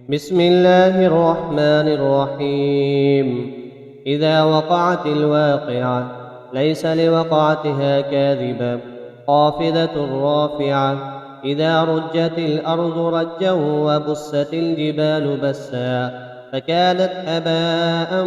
بسم الله الرحمن الرحيم. إذا وقعت الواقعة ليس لوقعتها كاذبة خافضة رافعة. إذا رجت الأرض رجا وبست الجبال بسا فكانت هباء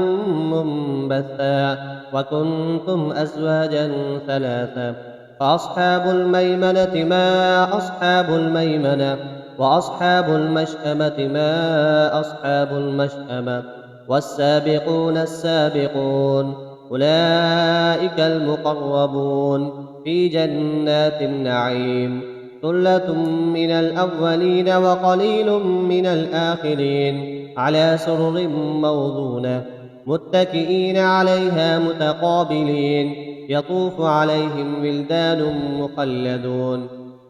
منبثا وكنتم أزواجا ثلاثا. فأصحاب الميمنة ما أصحاب الميمنة وأصحاب المشأمة ما أصحاب المشأمة. والسابقون السابقون أولئك المقربون في جنات النعيم. ثلة من الأولين وقليل من الآخرين على سرر موضونة متكئين عليها متقابلين. يطوف عليهم ولدان مخلدون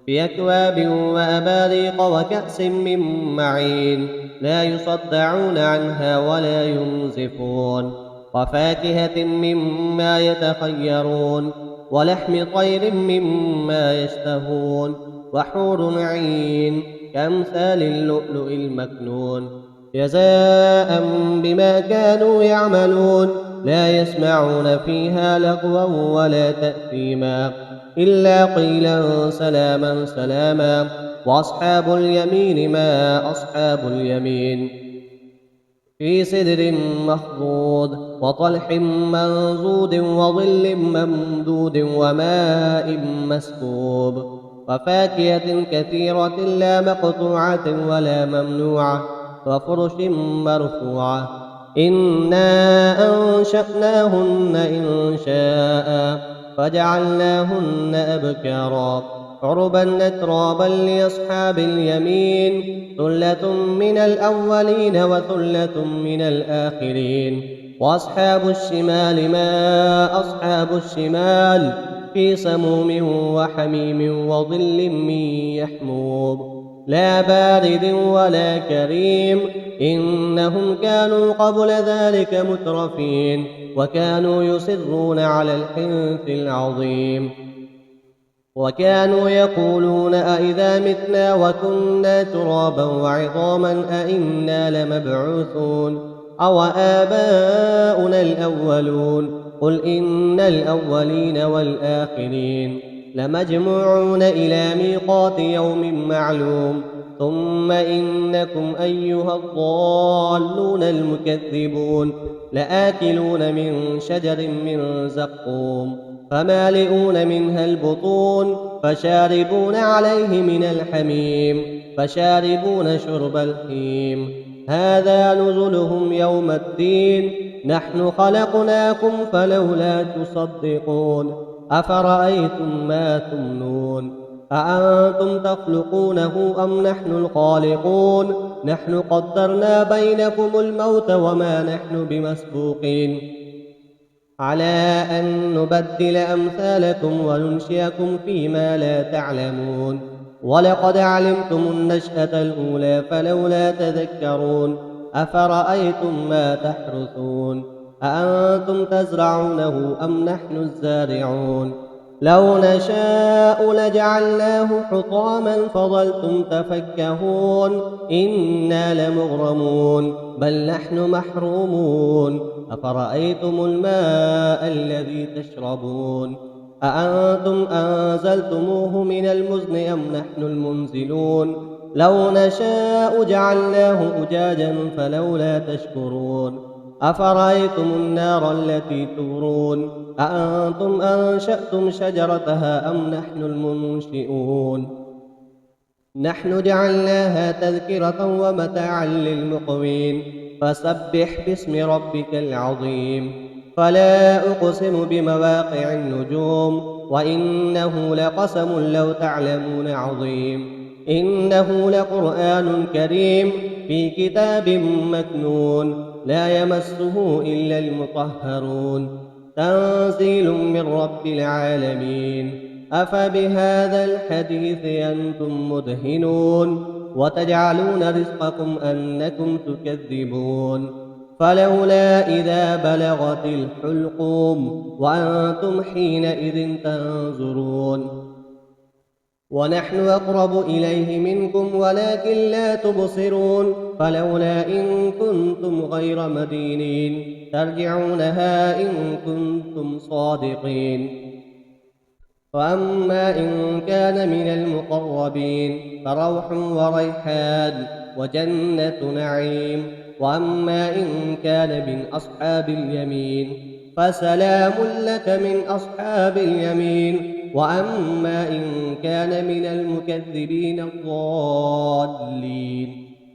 بأكواب وأباريق وكأس من معين لا يصدعون عنها ولا ينزفون. وفاكهة مما يتخيرون ولحم طير مما يشتهون. وحور عين كأمثال اللؤلؤ المكنون جزاء بما كانوا يعملون. لا يسمعون فيها لغوا ولا تأثيما إلا قيلا سلاما سلاما. وأصحاب اليمين ما أصحاب اليمين في سدر مخضود وطلح منضود وظل ممدود وماء مسكوب. وفاكهة كثيرة لا مقطوعة ولا ممنوعة وفرش مرفوعة. إنا أنشأناهن إنشاء فجعلناهن أبكارا عربا أترابا لأصحاب اليمين. ثلة من الأولين وثلة من الآخرين. وأصحاب الشمال ما أصحاب الشمال في سموم وحميم وظل من يحموم لا بارد ولا كريم. إنهم كانوا قبل ذلك مترفين وكانوا يصرون على الحنث العظيم. وكانوا يقولون أئذا متنا وكنا ترابا وعظاما أئنا لمبعوثون أو آباؤنا الأولون. قل إن الأولين والآخرين لمجموعون إلى ميقات يوم معلوم. ثم إنكم أيها الضالون المكذبون لآكلون من شجر من زقوم فمالئون منها البطون فشاربون عليه من الحميم فشاربون شرب الهيم. هذا نزلهم يوم الدين. نحن خلقناكم فلولا تصدقون. أفرأيتم ما تمنون أأنتم تخلقونه أم نحن الخالقون. نحن قدرنا بينكم الموت وما نحن بمسبوقين على أن نبدل أمثالكم وننشئكم فيما لا تعلمون. ولقد علمتم النشأة الأولى فلولا تذكرون. أفرأيتم ما تحرثون أأنتم تزرعونه أم نحن الزارعون. لو نشاء لجعلناه حطاما فظلتم تفكهون. إنا لمغرمون بل نحن محرومون. أفرأيتم الماء الذي تشربون أأنتم أنزلتموه من المزن أم نحن المنزلون. لو نشاء جعلناه أجاجا فلولا تشكرون. أفرأيتم النار التي تورون أأنتم أنشأتم شجرتها أم نحن المنشئون. نحن جعلناها تذكرة ومتاعا للمقوين. فسبح باسم ربك العظيم. فلا أقسم بمواقع النجوم وإنه لقسم لو تعلمون عظيم. إنه لقرآن كريم في كتاب مكنون لا يمسه إلا المطهرون. تنزيل من رب العالمين. أفبهذا الحديث أنتم مدهنون وتجعلون رزقكم أنكم تكذبون. فلولا إذا بلغت الحلقوم وأنتم حينئذ تنظرون. ونحن أقرب إليه منكم ولكن لا تبصرون فلولا إن كنتم غير مدينين ترجعونها إن كنتم صادقين. وأما إن كان من المقربين فروح وريحان وجنة نعيم. وأما إن كان من أصحاب اليمين فسلام لك من أصحاب اليمين. وأما إن كان من المكذبين الضالين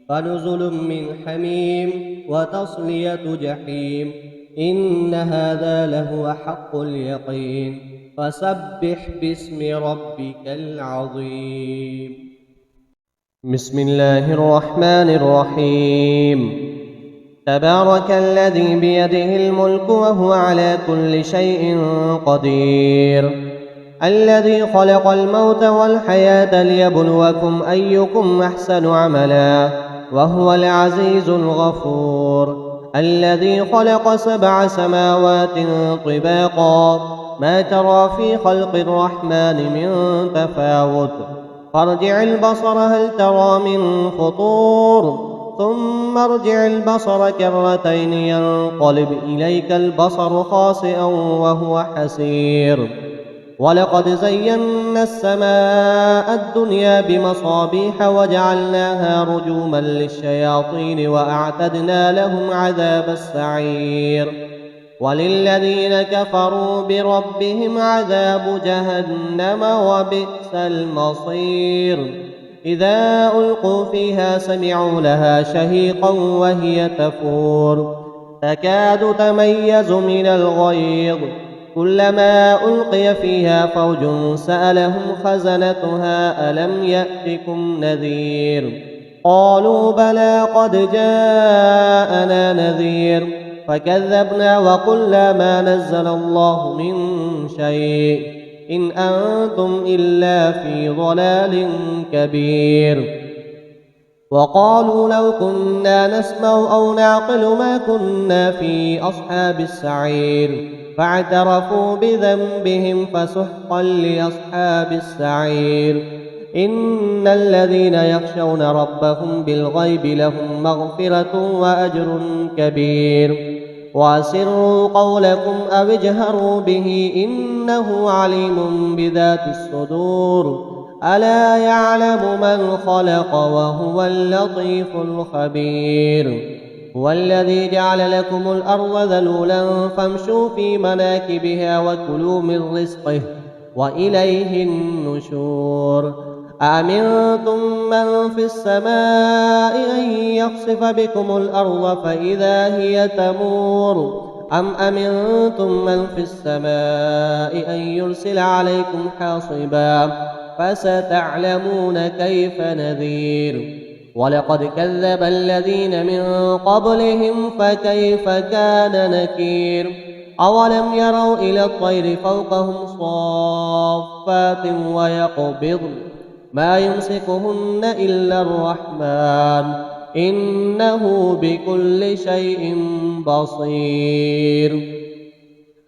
فنزل من حميم وتصلية جحيم. إن هذا لهو حق اليقين. فسبح باسم ربك العظيم. بسم الله الرحمن الرحيم. تبارك الذي بيده الملك وهو على كل شيء قدير. الذي خلق الموت والحياة ليبلوكم أيكم أحسن عملا وهو العزيز الغفور. الذي خلق 7 سماوات طباقا ما ترى في خلق الرحمن من تفاوت فارجع البصر هل ترى من فطور ثم ارجع البصر كرتين ينقلب إليك البصر خاسئا وهو حسير. ولقد زينا السماء الدنيا بمصابيح وجعلناها رجوما للشياطين وأعتدنا لهم عذاب السعير. وللذين كفروا بربهم عذاب جهنم وبئس المصير. إذا ألقوا فيها سمعوا لها شهيقا وهي تفور تكاد تميز من الغيظ كلما ألقي فيها فوج سألهم خزنتها ألم يأتكم نذير قالوا بلى قد جاءنا نذير فكذبنا وقلنا ما نزل الله من شيء إن أنتم إلا في ضلال كبير. وقالوا لو كنا نسمع أو نعقل ما كنا في أصحاب السعير فاعترفوا بذنبهم فسحقا لأصحاب السعير. إن الذين يخشون ربهم بالغيب لهم مغفرة وأجر كبير. وأسروا قولكم أو اجهروا به إنه عليم بذات الصدور. ألا يعلم من خلق وهو اللطيف الخبير. هو الذي جعل لكم الأرض ذلولا فامشوا في مناكبها وكلوا من رزقه وإليه النشور. أأمنتم من في السماء أن يخسف بكم الأرض فإذا هي تمور أم أمنتم من في السماء أن يرسل عليكم حاصبا فستعلمون كيف نذير. ولقد كذب الذين من قبلهم فكيف كان نكير. أولم يروا إلى الطير فوقهم صافات ويقبضن ما يمسكهن إلا الرحمن إنه بكل شيء بصير.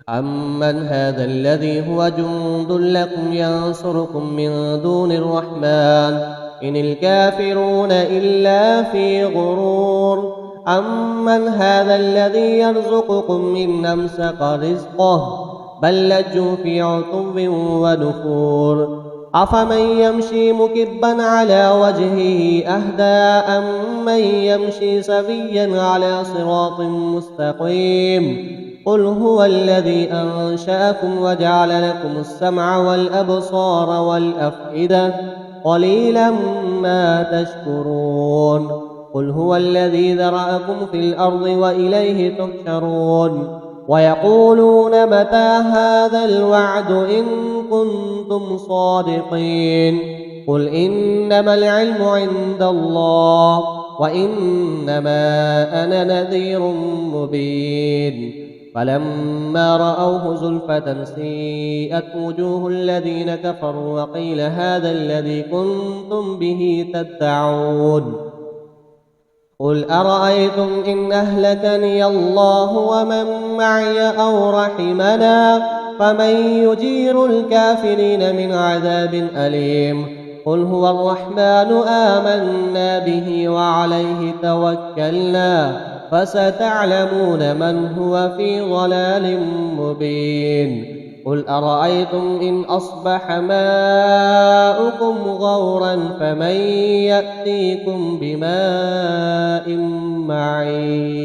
أمن هذا الذي هو جند لكم ينصركم من دون الرحمن إن الكافرون إلا في غرور. أمن هذا الذي يرزقكم إن أمسك رزقه بل لجوا في عتب ونفور. أفمن يمشي مكبا على وجهه أهدى أمن يمشي سويا على صراط مستقيم. قل هو الذي أنشأكم وجعل لكم السمع والأبصار والأفئدة قليلا ما تشكرون. قل هو الذي ذرأكم في الأرض وإليه تحشرون. ويقولون متى هذا الوعد إن كنتم صادقين. قل إنما العلم عند الله وإنما أنا نذير مبين. فلما رأوه زلفة سيئت وجوه الذين كفروا وقيل هذا الذي كنتم به تدعون. قل أرأيتم إن أهلكني الله ومن معي أو رحمنا فمن يجير الكافرين من عذاب أليم. قل هو الرحمن آمنا به وعليه توكلنا فستعلمون من هو في ضلال مبين قل أرأيتم إن أصبح ماؤكم غورا فمن يأتيكم بماء معين